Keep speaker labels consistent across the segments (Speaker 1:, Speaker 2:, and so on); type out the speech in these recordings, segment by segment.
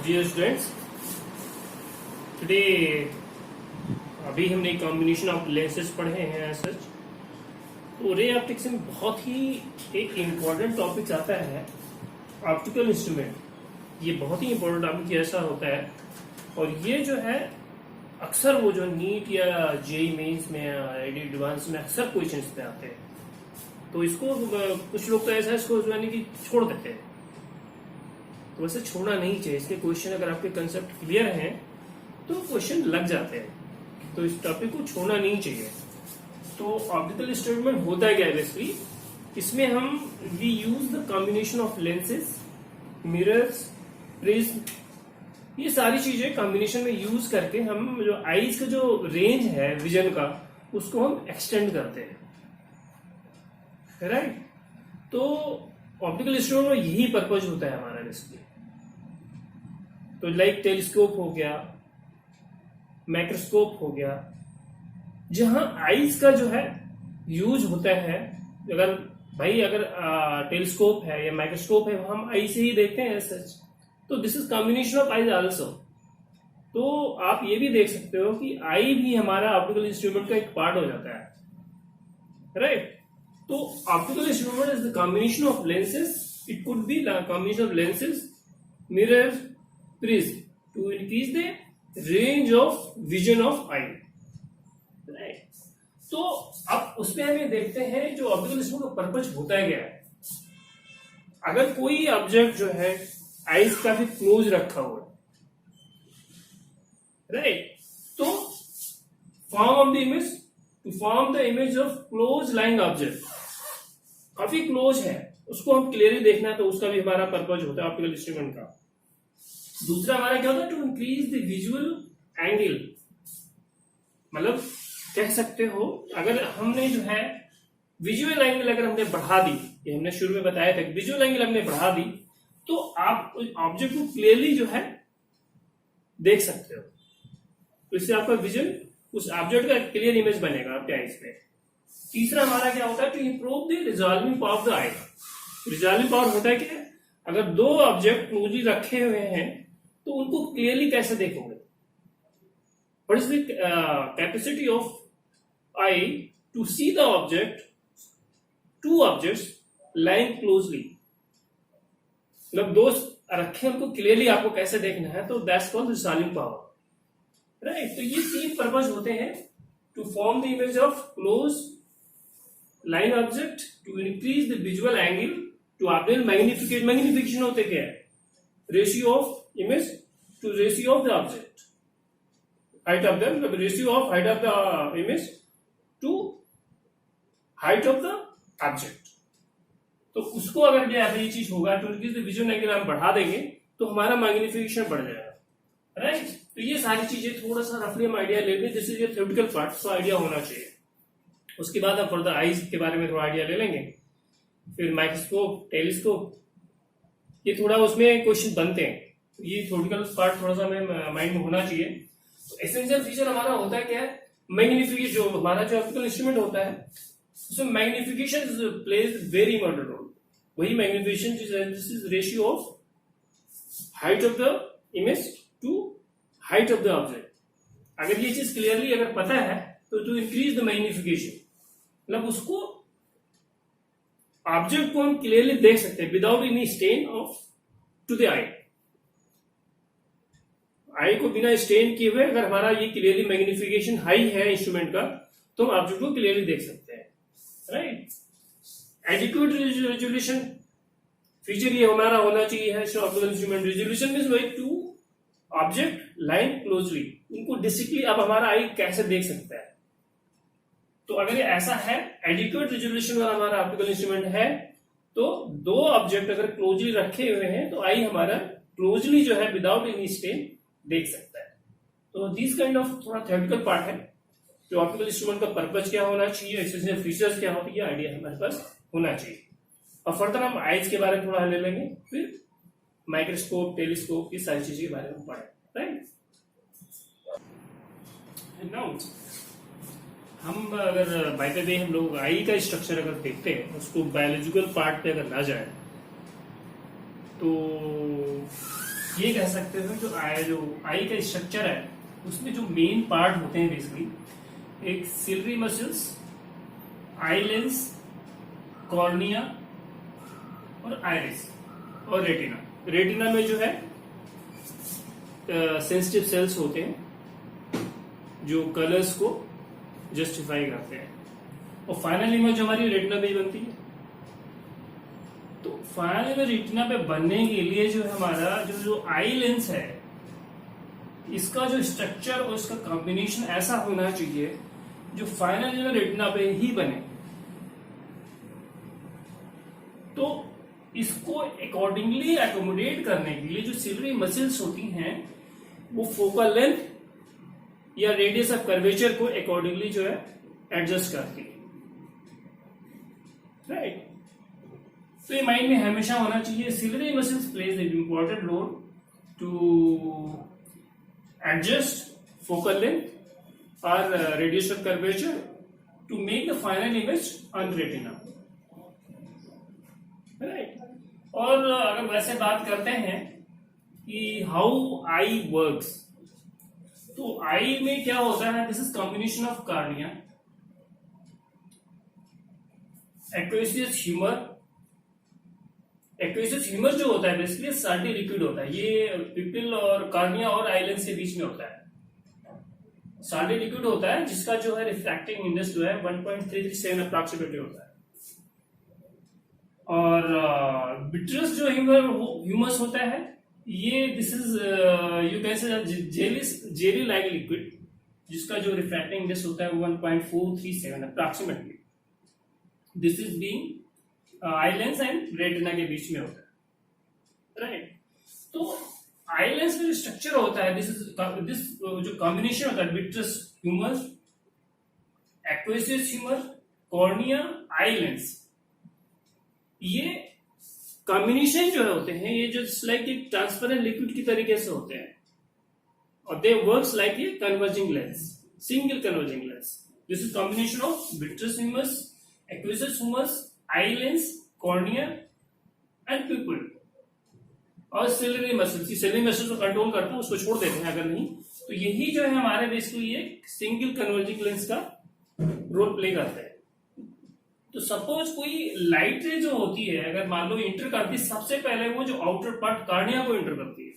Speaker 1: Dear students, today अभी हमने combination of lenses पढ़े हैं सच। तो रे ऑप्टिक्स में बहुत ही एक इम्पोर्टेंट टॉपिक आता है ऑप्टिकल इंस्ट्रूमेंट। ये बहुत ही इम्पोर्टेंट टॉपिक ऐसा होता है और ये जो है अक्सर वो जो नीट या जेई मेंस में या आईडी एडवांस में अक्सर क्वेश्चंस पे आते हैं। तो इसको कुछ लोग तो ऐसा इसको यानी कि छोड़ देते हैं, तो वैसे छोड़ना नहीं चाहिए। इसके क्वेश्चन अगर आपके कंसेप्ट क्लियर हैं तो क्वेश्चन लग जाते हैं, तो इस टॉपिक को छोड़ना नहीं चाहिए। तो ऑप्टिकल इंस्ट्रूमेंट होता है क्या बेसिकली, इसमें हम we use the combination of lenses, mirrors, prism, ये सारी चीजें कॉम्बिनेशन में यूज करके हम जो आईज का जो रेंज है विजन का उसको हम एक्सटेंड करते हैं, राइट। तो ऑप्टिकल इंस्ट्रूमेंट में यही पर्पज होता है हमारा बेसिकली। तो लाइक टेलीस्कोप हो गया, माइक्रोस्कोप हो गया, जहां आईज का जो है यूज होता है। अगर टेलीस्कोप है या माइक्रोस्कोप है हम आई से ही देखते हैं सच, तो this is combination of eyes also. तो आप ये भी देख सकते हो कि आई भी हमारा ऑप्टिकल इंस्ट्रूमेंट का एक पार्ट हो जाता है, राइट। तो optical instrument is the combination of lenses, it could be the combination of lenses, mirror, prism to increase the range of vision of eye, right. तो अब उसमें हमें देखते हैं जो ऑप्टिकल इंस्ट्रूमेंट का पर्पज होता है क्या है। अगर कोई ऑब्जेक्ट जो है आईज काफी क्लोज रखा हुआ है, राइट, तो form of the image, to form the image of close lying object, काफी क्लोज है, उसको हम क्लियरली देखना है, तो उसका भी हमारा पर्पज होता है ऑप्टिकल इंस्ट्रूमेंट का। दूसरा हमारा क्या होता है, to increase the visual angle, मतलब कह सकते हो अगर हमने जो है विजुअल एंगल अगर हमने बढ़ा दी, ये हमने शुरू में बताया था कि विजुअल एंगल हमने बढ़ा दी तो आप ऑब्जेक्ट को क्लियरली जो है देख सकते हो। तो इससे आपका विजन उस ऑब्जेक्ट का क्लियर इमेज बनेगा आपके आईज पे। तीसरा हमारा क्या होता है, to improve the resolving power of the eye. Resolving power होता है क्या, अगर दो ऑब्जेक्ट क्लोजली रखे हुए हैं तो उनको क्लियरली कैसे देखोगे। What is the capacity of eye to see the object, two objects lying closely, मतलब दो रखे उनको क्लियरली आपको कैसे देखना है, तो that's called resolving power, right. तो ये तीन पर्पज होते हैं, to form the image of close line object, to increase the visual angle, to obtain magnification. Magnification होते क्या है, ratio of image to ratio of the object, height of the ratio of height of the image to height of the object. तो उसको अगर ये चीज होगा, to increase the visual angle हम बढ़ा देंगे तो हमारा मैग्निफिकेशन बढ़ जाएगा, राइट। तो ये सारी चीजें थोड़ा सा रफली हम आइडिया ले लें, दिस इज ये थ्योरेटिकल पार्ट, तो आइडिया होना चाहिए। उसके बाद हम फर्दर आईज के बारे में थोड़ा आइडिया ले लेंगे, फिर माइक्रोस्कोप, टेलीस्कोप, ये थोड़ा उसमें क्वेश्चन बनते हैं। ये थ्योरेटिकल पार्ट थोड़ा सा हमें माइंड में होना चाहिए। तो एसेंशियल फीचर हमारा होता है क्या है, मैग्निफिकेशन। जो हमारा जो ऑप्टिकल इंस्ट्रूमेंट होता है उसमें magnification plays very important role. वही magnification this is ratio of height of the image to height of the object. अगर ये चीज क्लियरली अगर पता है तो टू इंक्रीज द मैग्निफिकेशन, मतलब उसको ऑब्जेक्ट को हम क्लियरली देख सकते हैं without any stain of to the eye. Eye को बिना स्टेन किए हुए अगर हमारा ये क्लियरली मैग्निफिकेशन हाई है इंस्ट्रूमेंट का, तो हम ऑब्जेक्ट को क्लियरली देख सकते हैं, राइट। एडिक्वेट रेजोल्यूशन फीचर ये हमारा होना चाहिए है ऑप्टिकल इंस्ट्रूमेंट। रेजोल्यूशन मींस वही टू ऑब्जेक्ट लाइन क्लोजली, उनको डिस्टिंक्टली अब हमारा आई कैसे देख सकता है। तो अगर ये ऐसा है, एडिक्वेट रेजोल्यूशन वाला हमारा ऑप्टिकल इंस्ट्रूमेंट है, तो दो ऑब्जेक्ट अगर क्लोजली रखे हुए हैं तो आई हमारा क्लोजली जो है विदाउट एनी स्टेन देख सकता है। तो दिस काइंड ऑफ थोड़ा थ्योरेटिकल पार्ट है, जो ऑप्टिकल इंस्ट्रूमेंट का पर्पज क्या होना चाहिए, एसेंशियल फीचर्स क्या होती है, आइडिया हमारे पास होना चाहिए। और फर्दर हम आईज के बारे में थोड़ा ले लेंगे, फिर माइक्रोस्कोप, टेलीस्कोप, ये सारी चीजों के बारे में पढ़ें, राइट। नाउ हम अगर बाय द वे हम लोग आई का स्ट्रक्चर अगर देखते हैं, उसको बायोलॉजिकल पार्ट पे अगर ना जाए तो ये कह सकते हो जो आई का स्ट्रक्चर है उसमें जो मेन पार्ट होते हैं बेसिकली एक ciliary muscles, eye lens, cornea और आइरिस और रेटिना। रेटिना में जो है सेंसिटिव सेल्स होते हैं जो कलर्स को जस्टिफाई करते हैं, और फाइनल इमेज हमारी रेटिना पे ही बनती है। तो फाइनल इमेज रेटिना पे बनने के लिए जो हमारा जो आई लेंस है इसका जो स्ट्रक्चर और इसका कॉम्बिनेशन ऐसा होना चाहिए जो फाइनल इमेज रेटिना पे ही बने। तो इसको अकॉर्डिंगली एकोमोडेट करने के लिए जो सिलरी मसल्स होती हैं वो फोकल लेंथ या रेडियस ऑफ कर्वेचर को अकॉर्डिंगली जो है एडजस्ट करती है, राइट। तो ये माइंड में हमेशा होना चाहिए, ciliary muscles plays an important role to adjust focal length और radius of curvature to make the final image on retina, right. और अगर वैसे बात करते हैं कि हाउ आई वर्क्स, तो आई में क्या होता है, this is combination of cornea, aqueous humour. Aqueous humour जो होता है बेसिकली साल्टी लिक्विड होता है, ये पिपिल और कार्निया और आई लेंस के बीच में होता है। साल्टी लिक्विड होता है जिसका जो है रिफ्रैक्टिंग इंडेक्स जो है 1.337 अप्रॉक्सिमेटली होता है। और बिट्रस जो ह्यूमस होता है ये दिस इज यू कैन से जेली लाइक लिक्विड जिसका जो रिफ्रैक्टिंग इंडेक्स होता है 1.437 approximately. This is being I lens and retina के बीच में होता है, राइट। तो आई लेंस में जो स्ट्रक्चर होता है दिस जो कॉम्बिनेशन होता है vitreous humours, aqueous humour, cornea, eye lens, ये कॉम्बिनेशन जो होते हैं ये जो लाइक एक ट्रांसपेरेंट लिक्विड की तरीके से होते हैं और they works like a converging lens, single converging lens. This is combination of vitreous humours, aqueous humours, eye lens, cornea and pupil और सिलरी मसल्स। सिलरी मसल्स को कंट्रोल करता है, उसको छोड़ देते हैं अगर नहीं तो यही जो है हमारे बेसिकली ये सिंगल कन्वर्जिंग लेंस का रोल प्ले करता है। तो सपोज कोई लाइट रे जो होती है अगर मान लो इंटर करती है, सबसे पहले वो जो आउटर पार्ट कार्निया को इंटर करती है,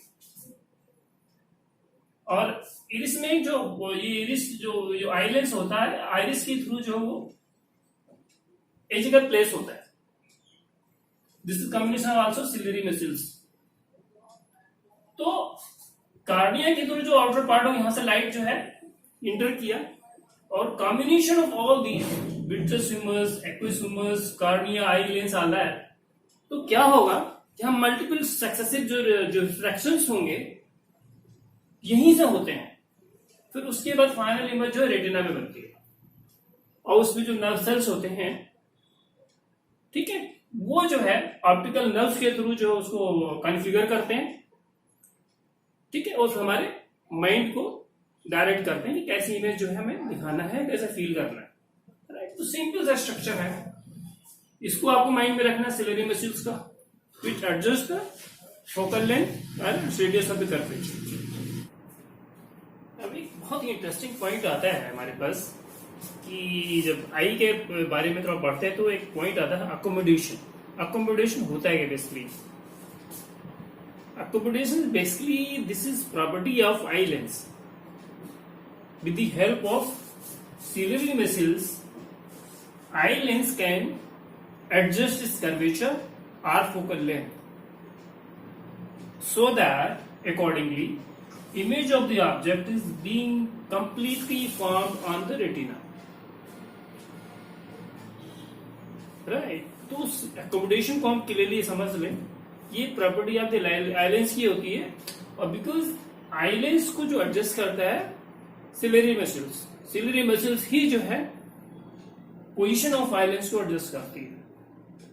Speaker 1: और इरिस में जो ये इरिस जो आई लेंस होता है आइरिस के थ्रू जो वो एजिकल प्लेस होता है। This is combination of also ciliary muscles. तो कार्निया के थ्रू जो आउटर पार्ट हो यहां से लाइट जो है इंटर किया और combination of all the vitreous humours, aqueous humours, cornea, eye lens all that, तो क्या होगा कि हम मल्टीपल सक्सेसिव जो रिफ्रैक्शंस होंगे यहीं से होते हैं, फिर उसके बाद फाइनल इमेज जो है रेटिना में बनती है और उसमें जो नर्व सेल्स होते हैं, ठीक है, वो जो है ऑप्टिकल नर्व्स के थ्रू जो उसको कॉन्फ़िगर करते हैं, ठीक है, और फिर हमारे माइंड को डायरेक्ट करते हैं कि कैसी इमेज जो है हमें दिखाना है, कैसे फील करना है, राइट। तो सिंपल सा स्ट्रक्चर है, इसको आपको माइंड में रखना, सिलरी मसल्स का which adjust the focal length and radius of the curvature. अभी बहुत ही इंटरेस्टिंग पॉइंट आता है हमारे पास कि जब आई के बारे में थोड़ा पढ़ते हैं तो एक पॉइंट आता है अकोमोडेशन। अकोमोडेशन होता है basically, accommodation basically this is property of eye lens. With the help of ciliary muscles, eye lens can adjust its curvature or focal length so that accordingly image of the object is being completely formed on the retina, right। तो accommodation को हम clearly समझ लें, ये property of the eye lens की होती है और बिकॉज आई लेंस को जो एडजस्ट करता है सिलरी मसल्स, सिलरी मसल्स ही जो है पोजीशन ऑफ आई लेंस को एडजस्ट करती है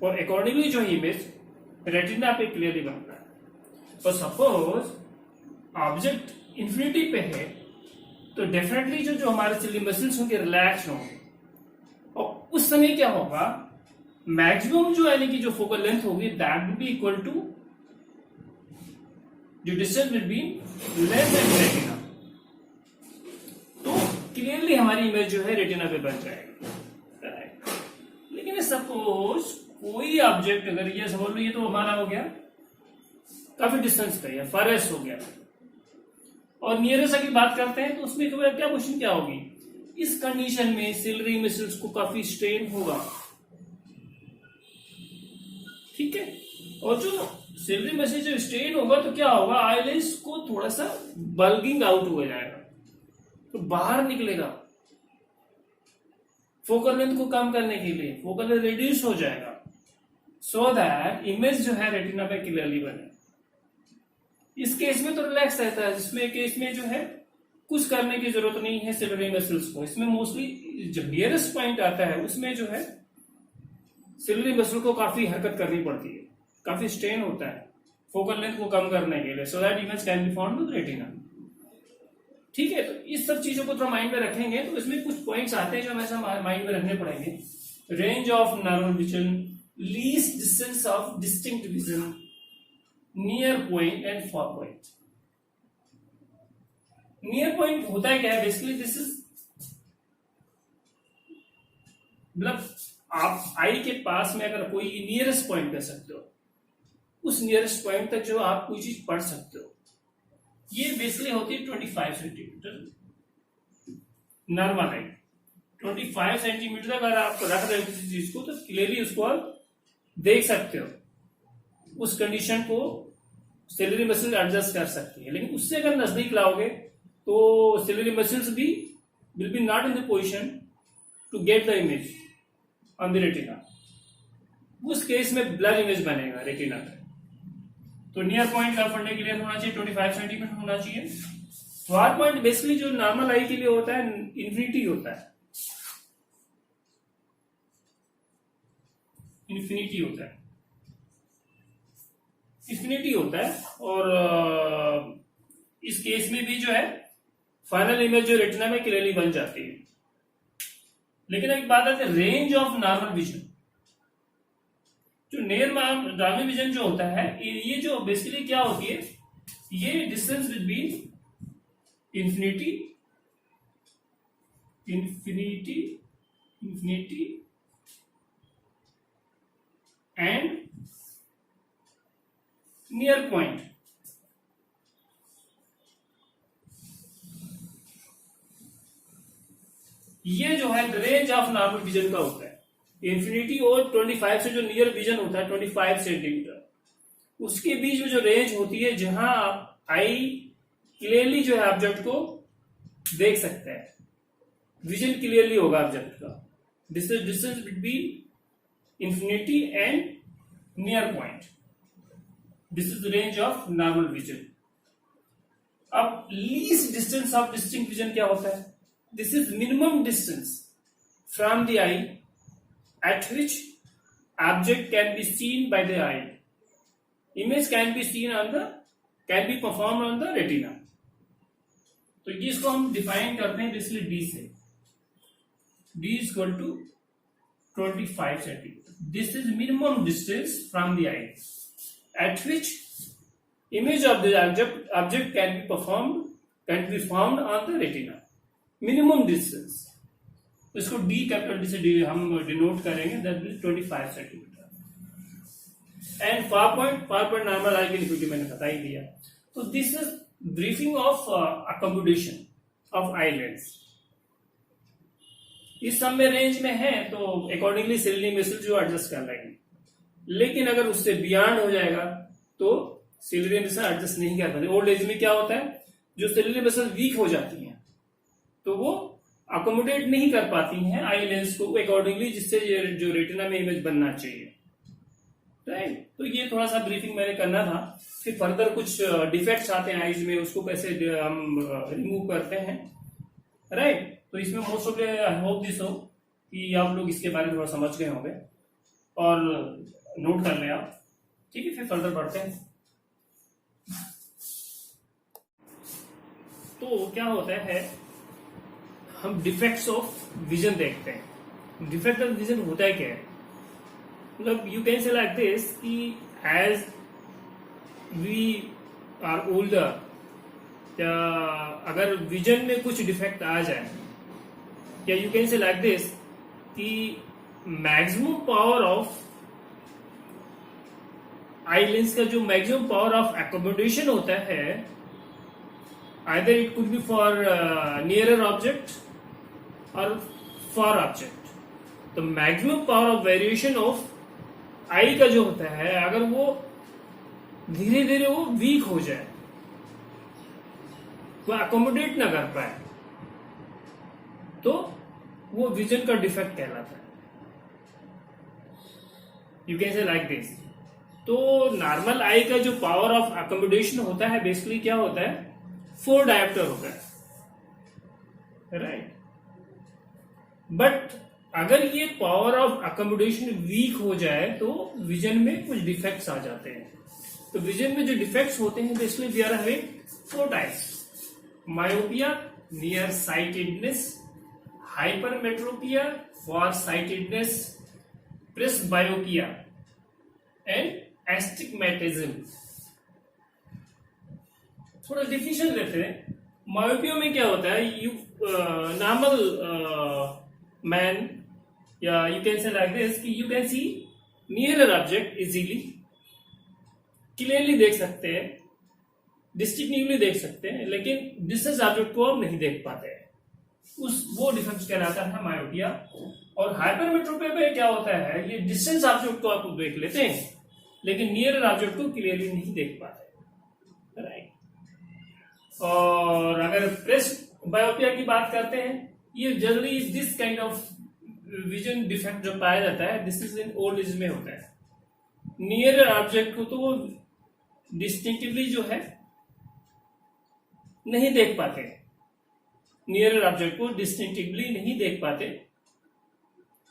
Speaker 1: और अकॉर्डिंगली जो इमेज रेटिना पे क्लियरली बनता है। और सपोज ऑब्जेक्ट इंफिनिटी पे है तो डेफिनेटली जो हमारे सिलरी मसल्स होंगे रिलैक्स होंगे और उस समय क्या होगा, मैक्सिमम जो यानी कि जो फोकल लेंथ होगी that will be equal to जो distance between lens and retina, तो क्लियरली हमारी इमेज जो है रेटिना पे बन जाएगी। लेकिन सपोज कोई ऑब्जेक्ट, अगर ये समझ लो ये तो हमारा हो गया काफी डिस्टेंस पे है, फारेस्ट हो गया, और नियरेस्ट की बात करते हैं तो उसमें क्या क्वेश्चन क्या होगी, इस कंडीशन में सिलियरी मसल्स को काफी स्ट्रेन होगा, ठीक है। और जो सिलियरी मसल जो स्ट्रेन होगा तो क्या होगा, आईलेंस को थोड़ा सा बल्गिंग आउट हो जाएगा, तो बाहर निकलेगा फोकल लेंथ को कम करने के लिए, फोकल लेंथ रिड्यूस हो जाएगा, सो दैट इमेज जो है रेटिना पे क्लियरली बने। इस केस में तो रिलैक्स रहता है, जिसमें केस में जो है कुछ करने की जरूरत नहीं है सिलियरी मसल्स को। इसमें मोस्टली जब नियरेस्ट पॉइंट आता है उसमें जो है सिलियरी मसल को काफी हरकत करनी पड़ती है, काफी स्ट्रेन होता है फोकल लेंथ को कम करने के लिए, so that image can be found with retina, ठीक है। तो इस सब चीजों को थोड़ा माइंड में रखेंगे तो इसमें कुछ पॉइंट्स आते हैं जो हमें माइंड में रखने पड़ेंगे। Range of normal vision, least distance of distinct vision, near point and far point. Near point होता है क्या है, बेसिकली दिस इज मतलब आप आई के पास में अगर कोई नियरेस्ट पॉइंट कर सकते हो, उस नियरेस्ट पॉइंट तक जो आप कोई चीज पढ़ सकते हो, ये बेसिकली होती है 25 सेंटीमीटर नॉर्मल है। 25 सेंटीमीटर तक अगर आप रख रहे हो किसी चीज को तो क्लियरली उसको आप देख सकते हो, उस कंडीशन को सिलियरी मसल एडजस्ट कर सकती है। लेकिन उससे अगर नजदीक लाओगे तो सिलियरी मसल्स भी will be not in the position to get the image on the retina, उस केस में ब्लर इमेज बनेगा रेटिना पे। तो नियर पॉइंट का पढ़ने के लिए होना चाहिए 25 सेंटीमीटर होना चाहिए। फार पॉइंट बेसिकली जो नॉर्मल आई के लिए होता है इन्फिनिटी होता है, इन्फिनिटी होता है, इन्फिनिटी होता है। और इस केस में भी जो है फाइनल इमेज जो रेटिना में क्लियरली बन जाती है। लेकिन एक बात आती है रेंज ऑफ नॉर्मल विजन, जो नियर नॉर्मल विजन जो होता है ये जो बेसिकली क्या होती है, ये distance between infinity infinity infinity and near point. ये जो है रेंज ऑफ नॉर्मल विजन का होता है, इंफिनिटी और 25 से जो नियर विजन होता है 25 सेंटीमीटर, उसके बीच में जो रेंज होती है जहां आप आई क्लियरली जो है ऑब्जेक्ट को देख सकते हैं, विजन क्लियरली होगा ऑब्जेक्ट का। This is distance between infinity and near point, this is the range of normal vision. अब least distance of distinct vision क्या होता है, this is minimum distance from the eye at which object can be seen by the eye. Image can be performed on the retina. तो इसको हम define करते हैं basically D से, d is equal to 25 centimetre. This is minimum distance from the eye at which image of the object can be found on the retina. Minimum distance, इसको D capital D से हम denote करेंगे, that will 25 centimetre. And far point normal eye की liquidity मैंने बता ही दिया। तो this is briefing of accommodation of eye lens. इस सब में रेंज में है तो अकॉर्डिंगली सिलियरी मसल जो एडजस्ट कर लेंगे, लेकिन अगर उससे बियॉन्ड हो जाएगा तो सिलियरी मसल एडजस्ट नहीं कर पाते। ओल्ड एज में क्या होता है, जो सिलियरी मसल वीक हो जाती है तो वो अकोमोडेट नहीं कर पाती हैं आई लेंस को अकॉर्डिंगली, जिससे जो रेटिना में इमेज बनना चाहिए, राइट। तो ये थोड़ा सा ब्रीफिंग मैंने करना था। फिर फर्दर कुछ डिफेक्ट्स आते हैं आईज में, उसको कैसे हम रिमूव करते हैं, राइट। तो इसमें most of I hope this हो कि आप लोग इसके बारे में थोड़ा समझ गए होंगे और नोट कर लें आप, ठीक है। फिर फर्दर बढ़ते हैं। तो क्या होता है, हम डिफेक्ट्स ऑफ विजन देखते हैं। डिफेक्ट ऑफ विजन होता है क्या है, मतलब you can say like this कि एज वी और ओल्डर, अगर विजन में कुछ डिफेक्ट आ जाए, या you can say like this कि maximum power of eye lens का जो मैक्सिमम पावर ऑफ एकोमोडेशन होता है, either it could be for nearer object or far object, तो maximum power of variation of eye का जो होता है, अगर वो धीरे धीरे वो वीक हो जाए, वो अकोमोडेट ना कर पाए, तो वो विजन का डिफेक्ट कहलाता है। You can say like this. तो नॉर्मल आई का जो पावर ऑफ अकोमोडेशन होता है बेसिकली क्या होता है, 4 डायोप्टर होता है, राइट। बट अगर ये पावर ऑफ अकोमोडेशन वीक हो जाए तो विजन में कुछ डिफेक्ट्स आ जाते हैं। तो विजन में जो डिफेक्ट्स होते हैं basically we are having 4 types: myopia, near sightedness, hypermetropia, far sightedness, presbyopia and astigmatism. थोड़ा डिफिनेशन लेते हैं। मायोपिया में क्या होता है, यू नॉर्मल मैन, या you can say like this कि you can see nearer object easily, clearly देख सकते हैं, डिस्टिंक्टिवली देख सकते हैं, लेकिन डिस्टेंस ऑब्जेक्ट को आप नहीं देख पाते हैं, वो डिफरेंस कहलाता है मायोपिया। और हाइपरमेट्रोपिया में क्या होता है, ये डिस्टेंस ऑब्जेक्ट को आप देख लेते हैं लेकिन नियरर ऑब्जेक्ट को क्लियरली नहीं देख पाते, राइट। और अगर प्रेस बायोपिया की बात करते हैं, ये generally this kind of vision defect जो पाया जाता है, this is in old age में होता है। नियरर ऑब्जेक्ट को तो वो डिस्टिंक्टिवली जो है नहीं देख पाते, नियरर ऑब्जेक्ट को डिस्टिंक्टिवली नहीं देख पाते,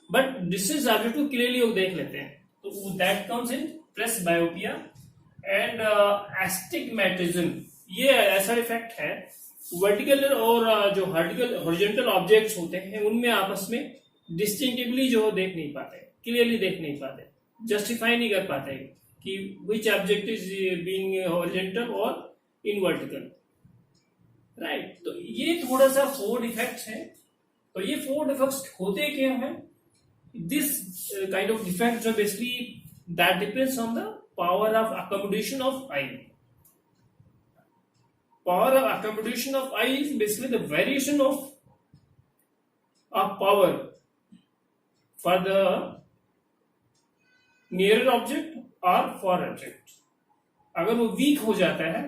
Speaker 1: बट डिस्टेंस ऑब्जेक्ट को क्लियरली वो देख लेते हैं, तो that comes in presbyopia. And astigmatism, ये ऐसा इफेक्ट है, वर्टिकल और जो हॉरिजॉन्टल ऑब्जेक्ट्स होते हैं उनमें आपस में डिस्टिंक्टिवली जो देख नहीं पाते, क्लियरली देख नहीं पाते, जस्टिफाई नहीं कर पाते कि which object is being horizontal और इन वर्टिकल, राइट। तो ये थोड़ा सा 4 डिफेक्ट्स हैं। तो ये 4 डिफेक्ट्स होते क्या हैं, this kind of defects are basically that depends on the power of accommodation of eye. Power of accommodation of eye is basically the variation of power for the nearer object or far object. अगर वो week हो जाता है,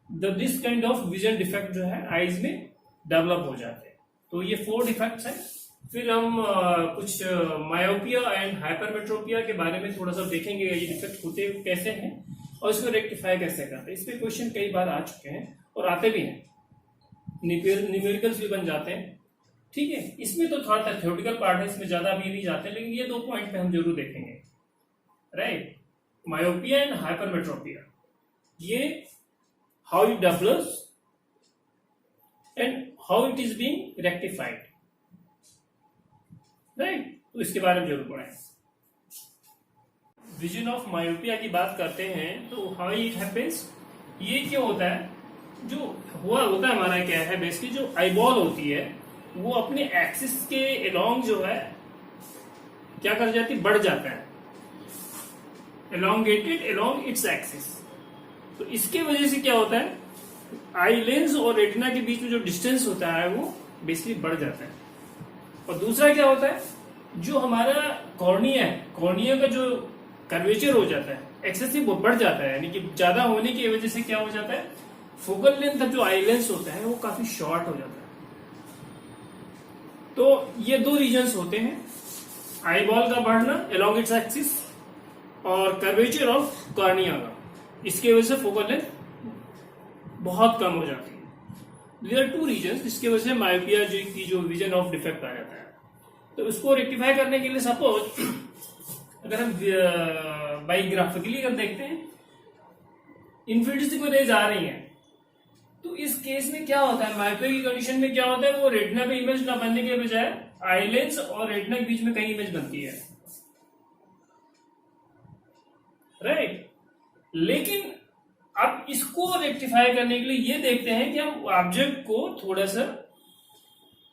Speaker 1: this kind of vision defect जो है eyes में develop हो जाते हैं। तो ये 4 डिफेक्ट्स हैं। फिर हम कुछ मायोपिया एंड हाइपरमेट्रोपिया के बारे में थोड़ा सा देखेंगे, ये डिफेक्ट होते कैसे हैं और इसको रेक्टिफाई कैसे करते हैं। इस पे क्वेश्चन कई बार आ चुके हैं और आते भी हैं, न्यूमेरिकल्स भी बन जाते हैं, ठीक है। इसमें तो थोड़ा सा थ्योरेटिकल पार्ट है, इसमें ज्यादा भी नहीं जाते, लेकिन ये 2 पॉइंट पे हम जरूर देखेंगे, राइट। मायोपिया एंड हाइपरमेट्रोपिया, ये how it develops and how it is being rectified, right. तो इसके बारे में जरूर पढ़ें। विजन ऑफ मायोपिया की बात करते हैं तो हाउ इट हैपेंस, ये क्यों होता है, जो होता है हमारा क्या है, बेसिकली जो आईबॉल होती है वो अपने एक्सिस के अलोंग जो है क्या कर जाती, बढ़ जाता है, elongated along its axis। तो इसके वजह से क्या होता है, आई लेंस और रेटिना के बीच में जो डिस्टेंस होता है वो बेसिकली बढ़ जाता है। और दूसरा क्या होता है, जो हमारा कॉर्निया है, कॉर्निया का जो कर्वेचर हो जाता है, एक्सेसिव बढ़ जाता है, यानी कि ज्यादा होने की वजह से क्या हो जाता है, फोकल लेंथ जो आई लेंस होता है वो काफी शॉर्ट हो जाता है। तो ये 2 रीजंस होते हैं, आई बॉल का बढ़ना along its एक्सिस और कर्वेचर ऑफ कॉर्निया का, इसके वजह से फोकल लेंथ बहुत कम हो जाती है। देयर आर 2 रीजंस जिसके वजह से मायोपिया की जो विजन ऑफ डिफेक्ट आ जाता है। तो इसको रेक्टिफाई करने के लिए सपोज अगर हम बायोग्राफिकली अगर देखते हैं, इन्फिनिटी से कोई रेज आ रही है, तो इस केस में क्या होता है, मायोपिया की कंडीशन में क्या होता है, वो रेटिना पे इमेज ना बनने के बजाय आई लेंस और रेटिना के बीच में कहीं इमेज बनती है, राइट। लेकिन अब इसको रेक्टिफाई करने के लिए ये देखते हैं कि हम ऑब्जेक्ट को थोड़ा सा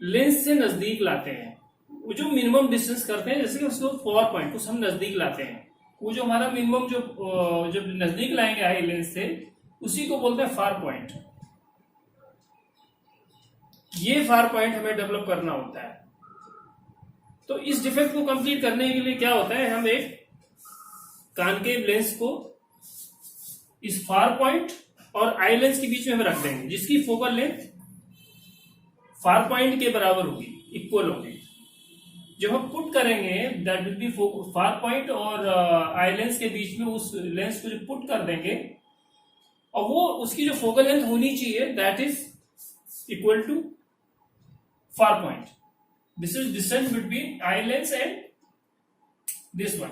Speaker 1: लेंस से नजदीक लाते हैं। वो जो मिनिमम डिस्टेंस करते हैं, जैसे कि उसको 4 पॉइंट को हम नजदीक लाते हैं, वो जो हमारा मिनिमम जो नजदीक लाएंगे आई लेंस से, उसी को बोलते हैं फार पॉइंट। ये फार पॉइंट हमें डेवलप करना होता है। तो इस डिफेक्ट को कंप्लीट करने के लिए क्या होता है, हम एक कॉनकेव लेंस को इस फार पॉइंट और आई लेंस के बीच में हम रख देंगे, जिसकी फोकल लेंथ फार पॉइंट के बराबर होगी, इक्वल होगी। जब हम पुट करेंगे that will B far point और आई लेंस के बीच में उस लेंस को जो पुट कर देंगे, और वो उसकी जो फोकल लेंथ होनी चाहिए that is equal to far point. This is distance between eye lens and this one.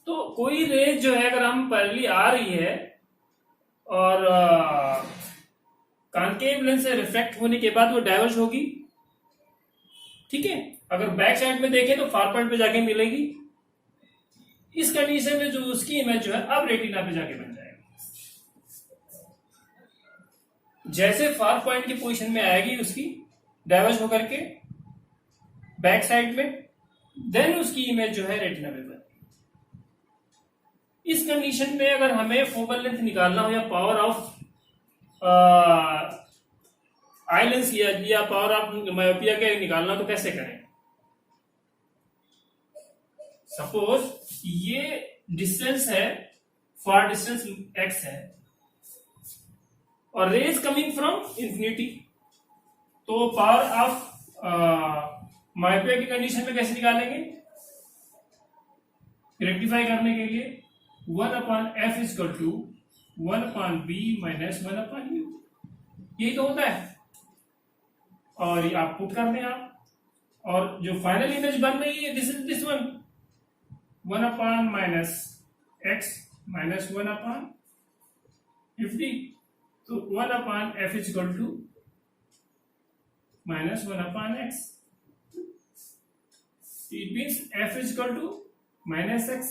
Speaker 1: तो कोई रेज जो है अगर हम पहली आ रही है और कॉनकेव लेंस से रिफ्लेक्ट होने के बाद वो डाइवर्ज होगी, ठीक है। अगर बैक साइड में देखें तो फार पॉइंट पे जाके मिलेगी। इस कंडीशन में जो उसकी इमेज जो है अब रेटिना पे जाके बन जाएगी। जैसे फार पॉइंट की पोजीशन में आएगी उसकी डाइवर्ज होकर के बैक साइड में, देन उसकी इमेज जो है रेटिना पे बनेगी। इस कंडीशन में अगर हमें फोकल लेंथ निकालना हो या पावर ऑफ आई लेंस या पावर ऑफ मायोपिया के निकालना, तो कैसे करें। सपोज ये डिस्टेंस है, फार डिस्टेंस x है और रेज कमिंग फ्रॉम इंफिनिटी, तो पावर ऑफ मायोपिया की कंडीशन में कैसे निकालेंगे, रेक्टिफाई करने के लिए 1/f is equal to 1/b minus 1/u, यही तो होता है। और ये आप पुट कर दें आप, और जो फाइनल इमेज बन रही है this is this one, 1/- x minus 1/50, तो 1/f is equal to minus 1/x, it means f is equal to minus x।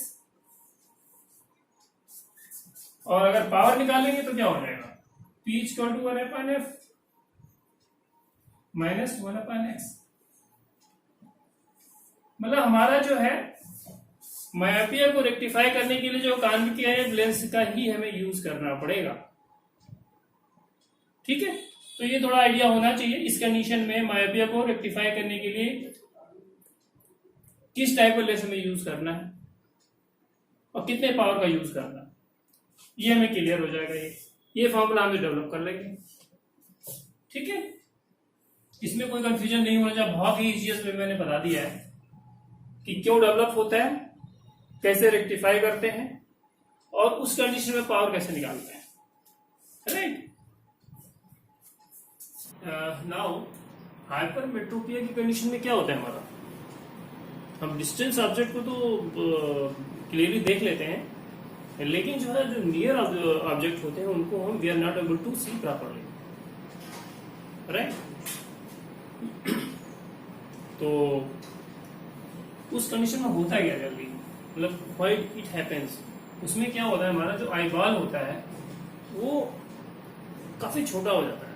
Speaker 1: और अगर पावर निकालेंगे तो क्या हो जाएगा, p is equal to 1/f minus 1/x। मतलब हमारा जो है मायोपिया को रेक्टिफाई करने के लिए जो कॉन्केव लेंस का ही हमें यूज करना पड़ेगा, ठीक है। तो ये थोड़ा आइडिया होना चाहिए इस कंडीशन में मायोपिया को रेक्टिफाई करने के लिए किस टाइप का लेंस हमें यूज करना है और कितने पावर का यूज करना है, ये हमें क्लियर हो जाएगा। ये फॉर्मूला हम डेवलप कर लेंगे, ठीक है। इसमें कोई कंफ्यूजन नहीं होना चाहिए, बहुत ही इजीएस्ट में मैंने बता दिया है कि क्यों डेवलप होता है, कैसे रेक्टिफाई करते हैं और उस कंडीशन में पावर कैसे निकालते हैं, राइट। नाउ हाइपरमेट्रोपिया की कंडीशन में क्या होता है हमारा, हम डिस्टेंस ऑब्जेक्ट को तो क्लियरली देख लेते हैं, लेकिन जो है जो नियर ऑब्जेक्ट होते हैं उनको हम we are not able to see properly, right. तो उस कंडीशन में होता है क्या जल्दी, मतलब व्हाई इट हैपेंस, उसमें क्या होता है हमारा जो आई बॉल होता है वो काफी छोटा हो जाता है।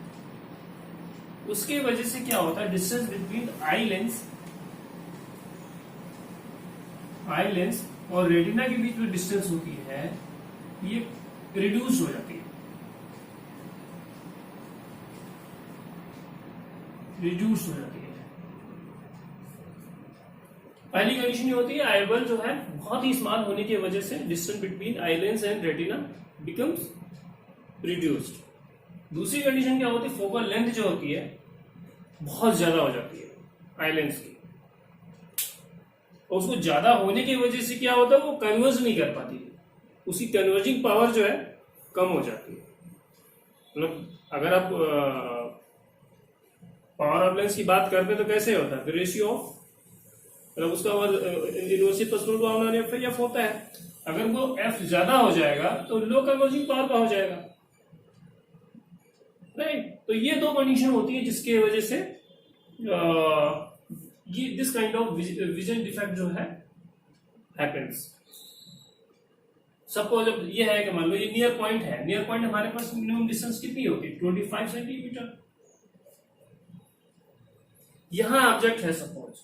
Speaker 1: उसके वजह से क्या होता है, डिस्टेंस बिटवीन आई लेंस और रेटिना के बीच में डिस्टेंस होती है ये रिड्यूस हो जाती है, रिड्यूस हो जाती है। पहली कंडीशन ये होती है आईबॉल जो है बहुत ही स्मॉल होने की वजह से distance between eye lens and retina becomes reduced. दूसरी कंडीशन क्या होती है, फोकल लेंथ जो होती है बहुत ज्यादा हो जाती है आई लेंस की, और उसको ज्यादा होने की वजह से क्या होता है वो कन्वर्ज नहीं कर पाती, उसकी कन्वर्जिंग पावर जो है कम हो जाती है। मतलब अगर आप पावर ऑफ लेंस की बात करते हैं तो कैसे होता है, रेशियो ऑफ, मतलब उसका इनवर्सिव पर्सनल एफ होता है। अगर वो एफ ज्यादा हो जाएगा तो लो कन्वर्जिंग पावर का हो जाएगा, राइट। तो ये दो कंडीशन होती है जिसके वजह से ये this kind of vision defect जो है हैपेंस। सपोज अब ये है कि मान लो ये नियर पॉइंट है, नियर पॉइंट हमारे पास मिनिमम डिस्टेंस कितनी होती है 25 सेंटीमीटर। यहां ऑब्जेक्ट है सपोज,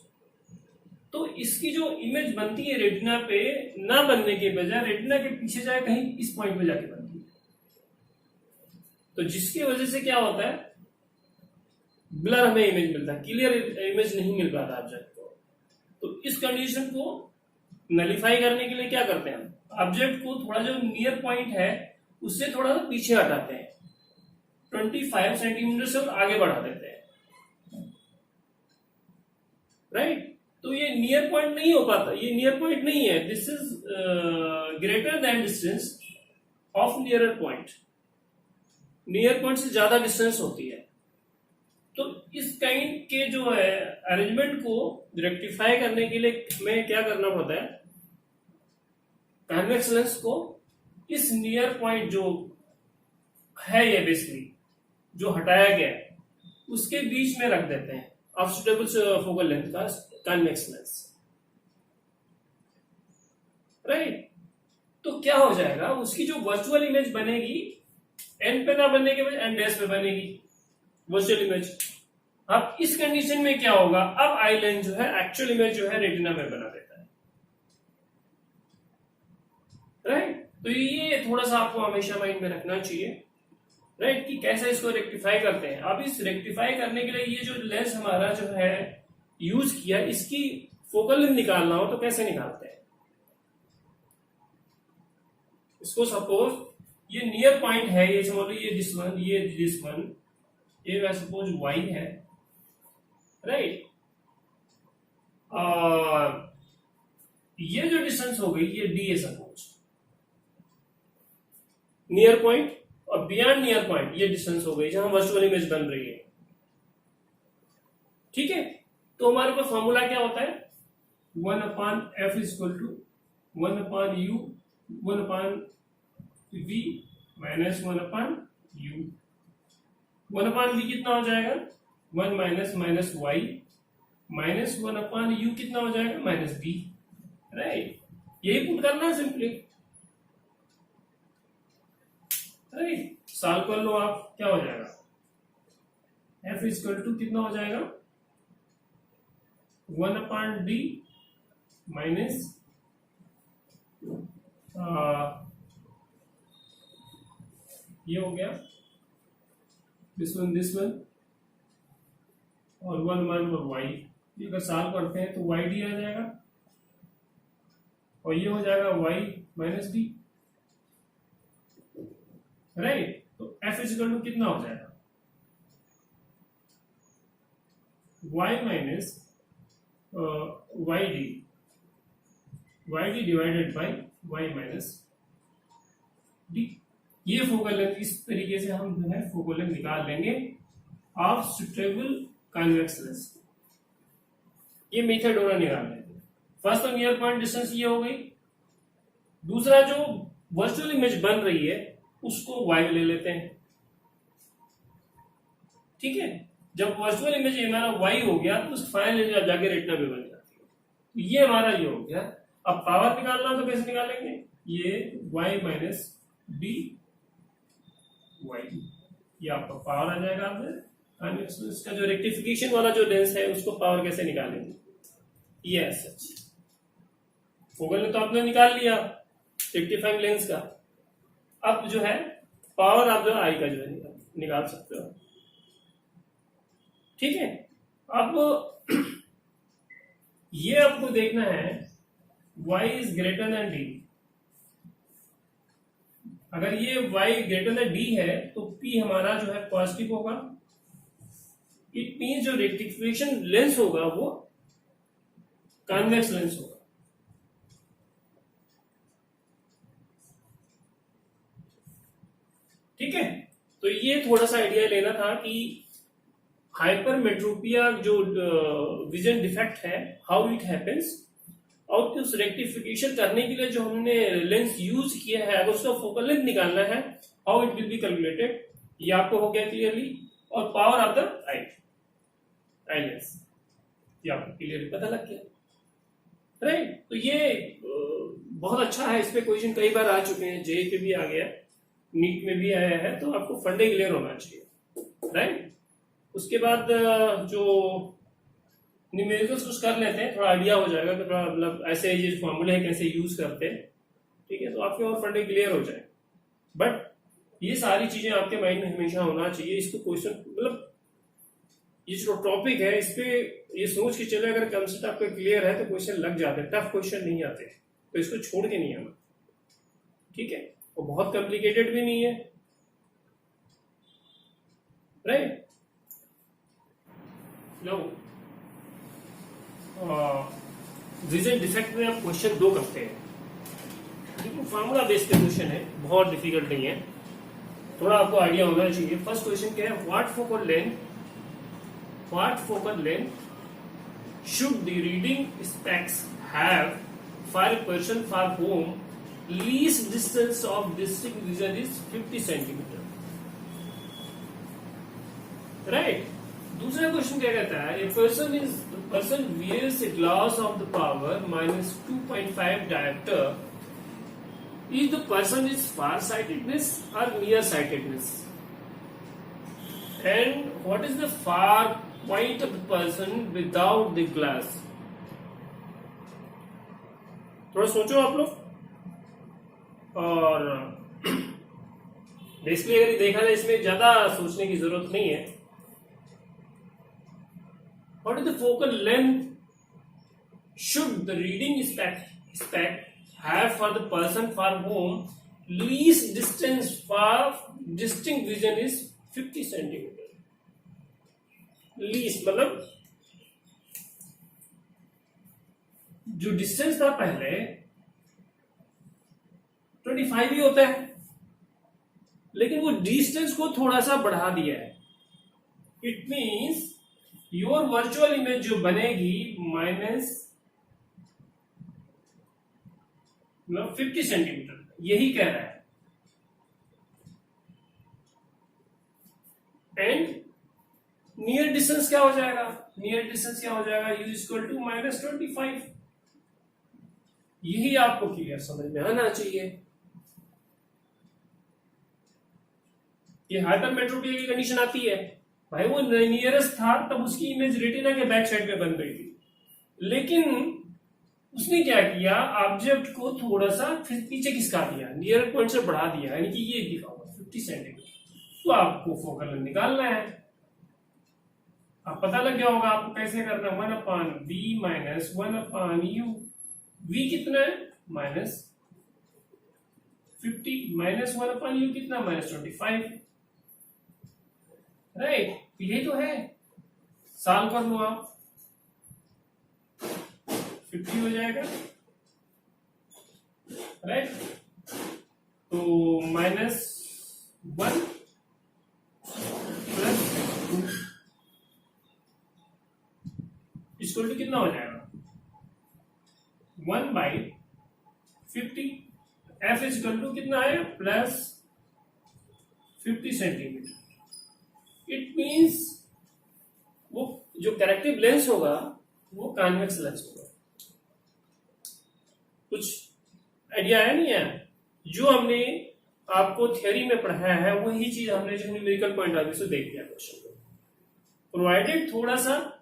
Speaker 1: तो इसकी जो इमेज बनती है रेटिना पे ना बनने के बजाय रेटिना के पीछे जाए कहीं इस पॉइंट पे जाके बनती है, तो जिसकी वजह से क्या होता है ब्लर हमें इमेज मिलता है, क्लियर इमेज नहीं मिल पाता ऑब्जेक्ट को। तो इस कंडीशन को नलीफाई करने के लिए क्या करते हैं हम, ऑब्जेक्ट को थोड़ा जो नियर पॉइंट है उससे थोड़ा सा पीछे हटाते हैं, 25 सेंटीमीटर से और आगे बढ़ा देते हैं, राइट। तो ये नियर पॉइंट नहीं हो पाता, ये नियर पॉइंट नहीं है, this is greater than distance of nearer point, near point से ज्यादा डिस्टेंस होती है। तो इस काइंड के जो है अरेंजमेंट को रेक्टिफाई करने के लिए हमें क्या करना पड़ता है, कॉन्वेक्स लेंस को इस नियर पॉइंट जो है ये बेसिकली जो हटाया गया है उसके बीच में रख देते हैं ऑफ सुटेबल फोकल लेंथ का कॉन्वेक्स लेंस, राइट। तो क्या हो जाएगा, उसकी जो वर्चुअल इमेज बनेगी एंड पे ना बनने के बाद एंड डैश पे बनेगी वर्चुअल इमेज। अब इस कंडीशन में क्या होगा, अब आई लेंस जो है एक्चुअल इमेज जो है रेटिना में बना देता है, राइट। तो ये थोड़ा सा आपको हमेशा माइंड में रखना चाहिए, राइट, कि कैसे इसको रेक्टिफाई करते हैं। अब इस रेक्टिफाई करने के लिए ये जो लेंस हमारा जो है यूज किया, इसकी फोकल लेंथ निकालना हो तो कैसे निकालते हैं इसको। सपोज ये नियर पॉइंट है, ये समझ लो ये दिस वन, ये सपोज वाई है, राइट। और ये जो डिस्टेंस हो गई ये डी है सपोज, नियर पॉइंट और बियॉन्ड नियर पॉइंट ये डिस्टेंस हो गई जहां वर्चुअल इमेज बन रही है, ठीक है। तो हमारे पास फॉर्मूला क्या होता है, 1/f = 1/u 1/v minus 1/u। 1/v कितना हो जाएगा 1 माइनस y माइनस 1/u कितना हो जाएगा -b, राइट। यही पुट करना है सिंपली, राइट। सॉल्व कर लो आप, क्या हो जाएगा f = कितना हो जाएगा 1/d माइनस ये हो गया दिस वन और 1 और y, ये अगर सॉल्व करते हैं तो y d आ जाएगा और ये हो जाएगा y माइनस d, राइट। तो f = कितना हो जाएगा y minus yd divided by y minus d। ये फोकल लेंथ इस तरीके से हम जो है फोकल लेंथ निकाल लेंगे ऑफ सुटेबल कॉन्वेक्स लेंस। ये मेथड और निकाल लेंगे। फर्स्ट तो नियर पॉइंट डिस्टेंस ये हो गई, दूसरा जो वर्चुअल इमेज बन रही है उसको y ले लेते हैं, ठीक है। जब वर्चुअल इमेज हमारा y हो गया तो उस फाइनल जाके रेटिना पे बन जाती है, तो ये हमारा ये हो गया। अब पावर निकालना तो कैसे निकालेंगे, ये y माइनस डी y, ये आपका पावर आ जाएगा। आपने इसका जो रेक्टिफिकेशन वाला जो लेंस है उसको पावर कैसे निकालेंगे, ये ऐसा फोकल ने तो आपने निकाल लिया रेक्टिफाइंग लेंस का, अब जो है पावर आप जो आई का जो है निकाल सकते हो, ठीक है। अब ये आपको देखना है y is greater than d, अगर ये y ग्रेटर देन d है तो p हमारा जो है पॉजिटिव होगा, इट मींस जो रेक्टिफिकेशन लेंस होगा वो कॉन्वेक्स लेंस होगा, ठीक है। तो ये थोड़ा सा आइडिया लेना था कि हाइपरमेट्रोपिया जो विजन डिफेक्ट है हाउ इट हैपेंस, और उस रेक्टिफिकेशन करने के लिए जो हमने लेंस यूज किया है अगर उसका फोकल लेंथ निकालना है how it will be calculated, ये आपको हो गया क्लियरली। और power of the I lens ये आपको क्लियरली पता लग गया। राइट। तो ये बहुत अच्छा है, इस पे क्वेश्चन कई बार आ चुके हैं, जेई पे भी आ गया, नीट में भी आया है, तो आपको फंडे क्लियर होना चाहिए, राइट। उसके बाद जो न्यूमेरिकल्स कुछ कर लेते हैं, थोड़ा आइडिया हो जाएगा कि थोड़ा मतलब ऐसे ये फॉर्मूले हैं कैसे यूज करते हैं, ठीक है, तो आपके और फंडे क्लियर हो जाए। बट ये सारी चीजें आपके माइंड में हमेशा होना चाहिए। इसको क्वेश्चन मतलब ये जो टॉपिक है इस पे ये सोच के चले, अगर कंसेप्ट आपका क्लियर है तो क्वेश्चन लग जाते हैं, टफ क्वेश्चन नहीं आते, तो इसको छोड़ के नहीं आना, ठीक है। वो बहुत कॉम्प्लिकेटेड भी नहीं है, राइट। लो रीजन डिफेक्ट में आप क्वेश्चन 2 करते हैं, लेकिन फार्मूला बेस्ड क्वेश्चन है, बहुत डिफिकल्ट नहीं है, थोड़ा आपको आइडिया होना चाहिए। फर्स्ट क्वेश्चन क्या है, what focal length should the reading specs have for a person for whom least distance of distinct vision is 50 centimeter, right। दूसरा क्वेश्चन क्या कहता है, a person wears a glass of the power minus 2.5 diopter, is the person is far-sightedness or near-sightedness, and what is the far point of the person without the glass। थोड़ा सोचो आप लोग, और basically अगर देखा जाए इसमें ज्यादा सोचने की जरूरत नहीं है। What is the focal length should the reading spec have for the person for whom least distance for distinct vision is 50 centimetre. Least मतलब जो डिस्टेंस था पहले 25 ही होता है, लेकिन वो डिस्टेंस को थोड़ा सा बढ़ा दिया है। It means your virtual image जो बनेगी माइनस 50 सेंटीमीटर, यही कह रहा है। एंड नियर डिस्टेंस क्या हो जाएगा, नियर डिस्टेंस क्या हो जाएगा, u इक्वल टू -25। यही आपको क्लियर समझ में आना चाहिए। ये हाइपरमेट्रोपिया की कंडीशन आती है, भाई वो नियरेस्ट था तब उसकी इमेज रेटिना के बैक साइड पे बन गई थी, लेकिन उसने क्या किया, ऑब्जेक्ट को थोड़ा सा फिर पीछे खिसका दिया, नियर पॉइंट से बढ़ा दिया, यानी कि ये दिखा हुआ 50 सेंटीमीटर। तो आपको फोकल लेंथ निकालना है, अब पता लग गया होगा आपको कैसे करना, 1/b माइनस 1/u। v कितना है -50 माइनस 1/u कितना -25, राइट। यही तो है, सॉल्व कर लो आप, 50 हो जाएगा, राइट। तो -1 प्लस 2 इक्वल टू कितना हो जाएगा 1/50। एफ इक्वल टू कितना है +50 सेंटीमीटर। इट मीन्स वो जो करेक्टिव लेंस होगा वो कॉन्वेक्स लेंस होगा। कुछ आइडिया है नहीं है, जो हमने आपको थ्योरी में पढ़ाया है वही चीज हमने जो न्यूमेरिकल पॉइंट ऑफ व्यू से देख लिया क्वेश्चन को, प्रोवाइडेड थोड़ा सा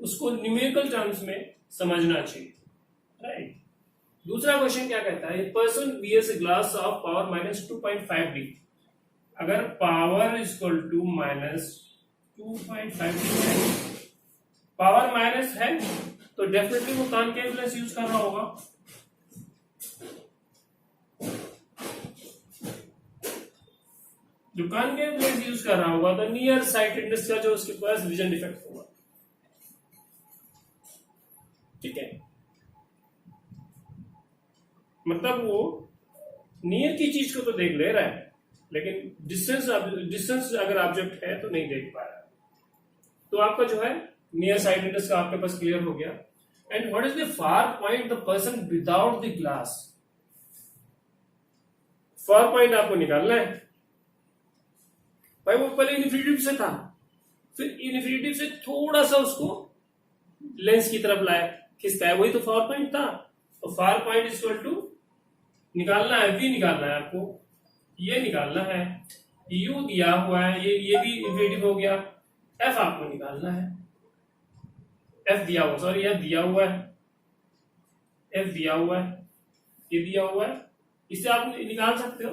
Speaker 1: उसको न्यूमेरिकल टर्म्स में समझना चाहिए, राइट। दूसरा क्वेश्चन क्या कहता है, person wears a glass of power -2.5 D. अगर पावर इक्वल टू -2.5 डी है, पावर माइनस है तो डेफिनेटली वो कॉनकेव लेंस यूज कर रहा होगा। जो कॉनकेव लेंस यूज कर रहा होगा तो नियर साइटेडनेस का जो उसके पास विजन डिफेक्ट होगा, ठीक है। मतलब वो नियर की चीज को तो देख ले रहा है, लेकिन डिस्टेंस अगर ऑब्जेक्ट है तो नहीं देख पा रहा। तो आपका जो है नियर साइटेडनेस का आपके पास क्लियर हो गया। And what is the far point the person without the glass. Far point आपको निकालना है, भाई वो पहले इन्फिनिटिव से था, फिर इन्फिनिटिव से थोड़ा सा उसको लेंस की तरफ लाया, खिसका है, वही तो फार पॉइंट था। तो फार पॉइंट इक्वल टू निकालना है, वी निकालना है आपको, ये निकालना है, यू दिया हुआ है, ये भी इन्फिनिटिव हो गया, एफ आपको निकालना है, एफ दिया हुआ, सॉरी एफ दिया हुआ है, एफ दिया हुआ है, ये दिया हुआ है, इससे आप निकाल सकते हो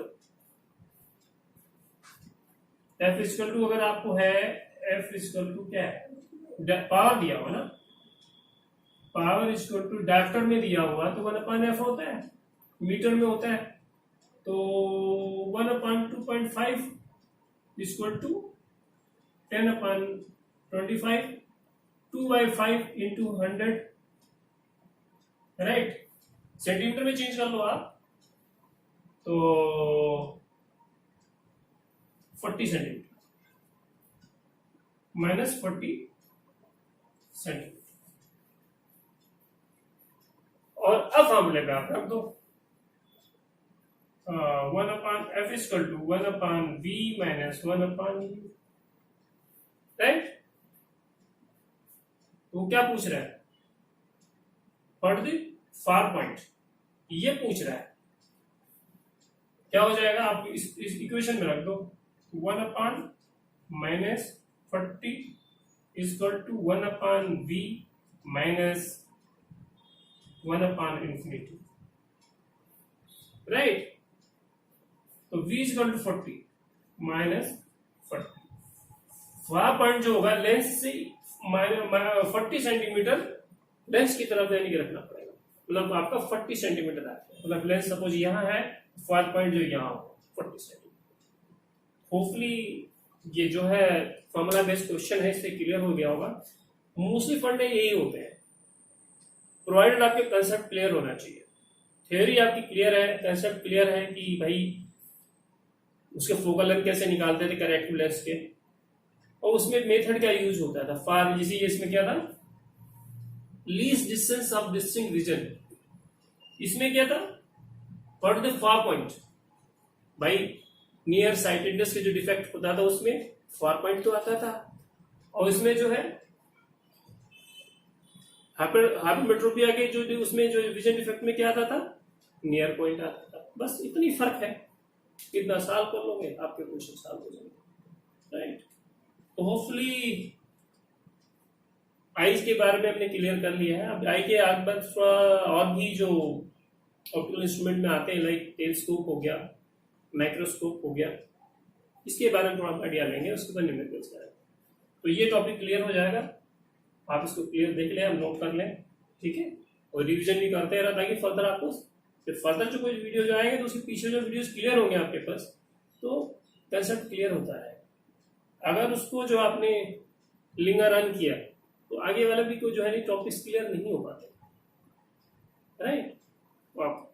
Speaker 1: एफ इक्वल टू, अगर आपको है एफ इक्वल टू क्या है, पावर दिया हुआ ना, पावर इक्वल टू डायरेक्टर में दिया हुआ तो 1/f होता है, मीटर में होता है तो 1/2.5 equal to 10/25, 2/5 into 100, right. Centimetre में चेंज कर लो आप तो 40 सेंटीमीटर माइनस 40 सेंटीमीटर, और अब फॉर्मूले पे आप रख दो 1/f equal to 1/v minus 1/u, right. तो क्या पूछ रहा है, व्हाट द फार पॉइंट, ये पूछ रहा है। क्या हो जाएगा, आप इस इक्वेशन में रख दो 1/- 40 equal to 1/v minus 1/infinity, right. तो v इक्वल टू 40 माइनस 40, वहां पॉइंट जो होगा लेंस से 40 सेंटीमीटर लेंस की तरफ यानी कि रखना पड़ेगा, मतलब आपका 40 सेंटीमीटर है, मतलब लेंस सपोज यहाँ है, फार पॉइंट जो यहाँ हो 40 सेंटीमीटर। होपफुली ये जो है फॉर्मूला बेस्ड क्वेश्चन है इससे क्लियर हो गया होगा। मोस्टली फंडे यही होते हैं, प्रोवाइडेड आपके कंसेप्ट क्लियर होना चाहिए, थ्योरी आपकी क्लियर है, कंसेप्ट क्लियर है कि भाई उसके फोकल लेंथ कैसे निकालते थे करेक्टिव लेंस के, और उसमें मेथड क्या यूज होता था, फार जैसे इसमें क्या था, least distance of distinct region, इसमें क्या था, व्हाट द फार पॉइंट, भाई नियर साइटेडनेस के जो डिफेक्ट होता था उसमें फार पॉइंट तो आता था, और इसमें जो है हाइपरमेट्रोपिया के जो उसमें जो विजन डिफेक्ट में क्या आता था, नियर पॉइंट आता था। बस इतनी फर्क है, कितना साल कर लोगे आपके क्वेश्चन सॉल्व हो जाएंगे, राइट। तो होपफुली आईज के बारे में हमने क्लियर कर लिया है। अब आई के आगे बाद और भी जो ऑप्टिकल इंस्ट्रूमेंट में आते हैं, लाइक टेलीस्कोप हो गया, माइक्रोस्कोप हो गया, इसके बारे में थोड़ा आइडिया लेंगे, उसके बाद न्यूमेरिकल्स का। तो ये टॉपिक क्लियर हो जाएगा, आप इसको क्लियर देख लें, हम नोट कर लें, ठीक है, और रिवीजन भी करते रहे ताकि फर्दर आपको फिर फर्दर जो कोई वीडियो जो आएंगे तो उसके पीछे जो वीडियोस क्लियर होंगे आपके पास, तो कंसेप्ट क्लियर होता है। अगर उसको जो आपने लिंगर रन किया तो आगे वाला भी कोई जो है टॉपिक्स क्लियर नहीं हो पाते, राइट। तो आप